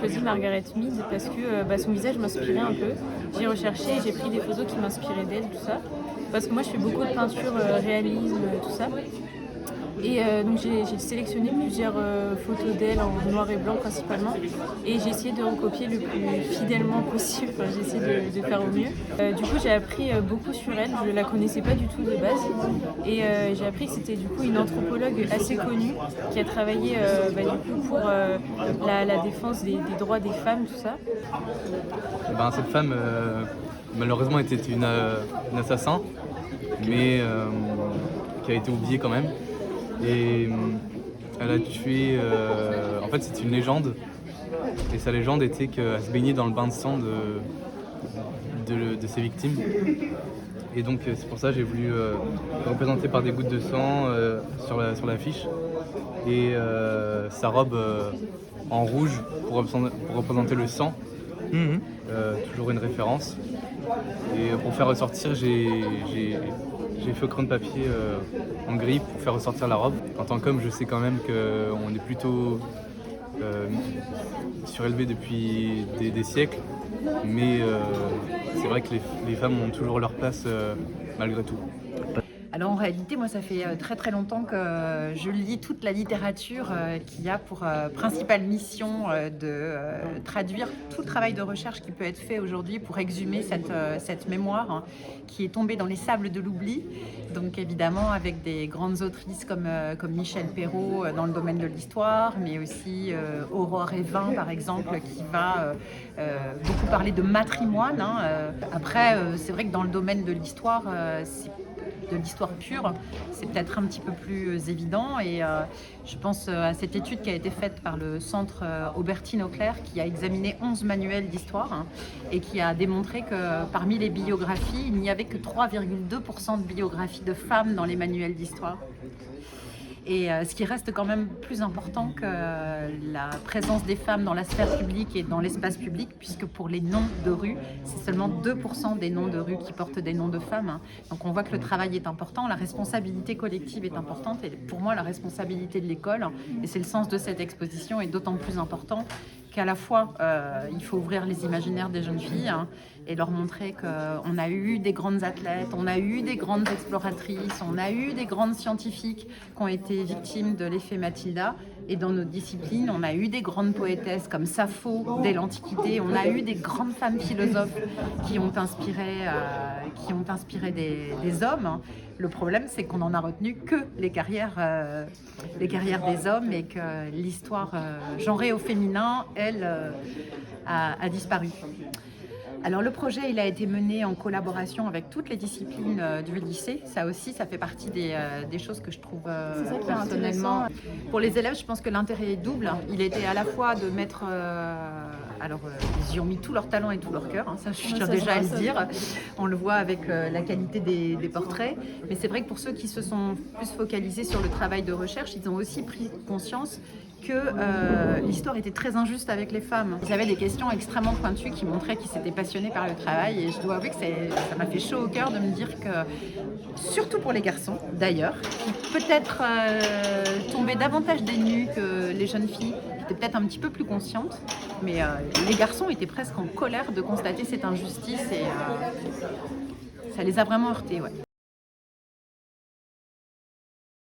choisi Margaret Mead parce que son visage m'inspirait un peu. J'ai recherché et j'ai pris des photos qui m'inspiraient d'elle, tout ça. Parce que moi je fais beaucoup de peinture, réalisme, tout ça. Et donc j'ai sélectionné plusieurs photos d'elle en noir et blanc principalement. Et j'ai essayé de recopier le plus fidèlement possible. Enfin, j'ai essayé de faire au mieux. Du coup j'ai appris beaucoup sur elle. Je ne la connaissais pas du tout de base. Et j'ai appris que c'était du coup une anthropologue assez connue qui a travaillé du coup, pour la défense des droits des femmes, tout ça. Cette femme, malheureusement, était une assassin, mais qui a été oubliée quand même. Et elle a tué... en fait, c'est une légende. Et sa légende était qu'elle se baignait dans le bain de sang de ses victimes. Et donc, c'est pour ça que j'ai voulu représenter par des gouttes de sang sur l'affiche. Et sa robe en rouge pour représenter le sang. Toujours une référence. Et pour faire ressortir, j'ai fait au crayon de papier en gris pour faire ressortir la robe. En tant qu'homme, je sais quand même qu'on est plutôt surélevé depuis des siècles, mais c'est vrai que les femmes ont toujours leur place malgré tout. Alors en réalité, moi, ça fait très très longtemps que je lis toute la littérature qui a pour principale mission de traduire tout le travail de recherche qui peut être fait aujourd'hui pour exhumer cette mémoire qui est tombée dans les sables de l'oubli. Donc évidemment avec des grandes autrices comme Michel Perrault dans le domaine de l'histoire, mais aussi Aurore Evin par exemple qui va beaucoup parler de matrimoine. Après, c'est vrai que dans le domaine de l'histoire, de l'histoire pure, c'est peut-être un petit peu plus évident et je pense à cette étude qui a été faite par le centre Aubertine-Auclair qui a examiné 11 manuels d'histoire et qui a démontré que parmi les biographies, il n'y avait que 3,2% de biographies de femmes dans les manuels d'histoire. Et ce qui reste quand même plus important que la présence des femmes dans la sphère publique et dans l'espace public, puisque pour les noms de rue, c'est seulement 2% des noms de rue qui portent des noms de femmes. Donc on voit que le travail est important, la responsabilité collective est importante, et pour moi la responsabilité de l'école, et c'est le sens de cette exposition, est d'autant plus important qu'à la fois il faut ouvrir les imaginaires des jeunes filles et leur montrer qu'on a eu des grandes athlètes, on a eu des grandes exploratrices, on a eu des grandes scientifiques qui ont été victimes de l'effet Mathilda. Et dans notre discipline, on a eu des grandes poétesses comme Sappho dès l'Antiquité, on a eu des grandes femmes philosophes qui ont inspiré des hommes. Le problème, c'est qu'on n'en a retenu que les carrières des hommes et que l'histoire genrée au féminin, elle, a disparu. Alors le projet, il a été mené en collaboration avec toutes les disciplines du lycée. Ça aussi, ça fait partie des choses que je trouve personnellement. Pour les élèves, je pense que l'intérêt est double. Il était à la fois de mettre... ils y ont mis tout leur talent et tout leur cœur, ça je tiens déjà à le dire. On le voit avec la qualité des portraits. Mais c'est vrai que pour ceux qui se sont plus focalisés sur le travail de recherche, ils ont aussi pris conscience que l'histoire était très injuste avec les femmes. Ils avaient des questions extrêmement pointues qui montraient qu'ils s'étaient passionnés par le travail et je dois avouer que ça m'a fait chaud au cœur de me dire que, surtout pour les garçons d'ailleurs, qui peut-être tombaient davantage des nues que les jeunes filles, qui étaient peut-être un petit peu plus conscientes, mais les garçons étaient presque en colère de constater cette injustice et ça les a vraiment heurtés. Ouais.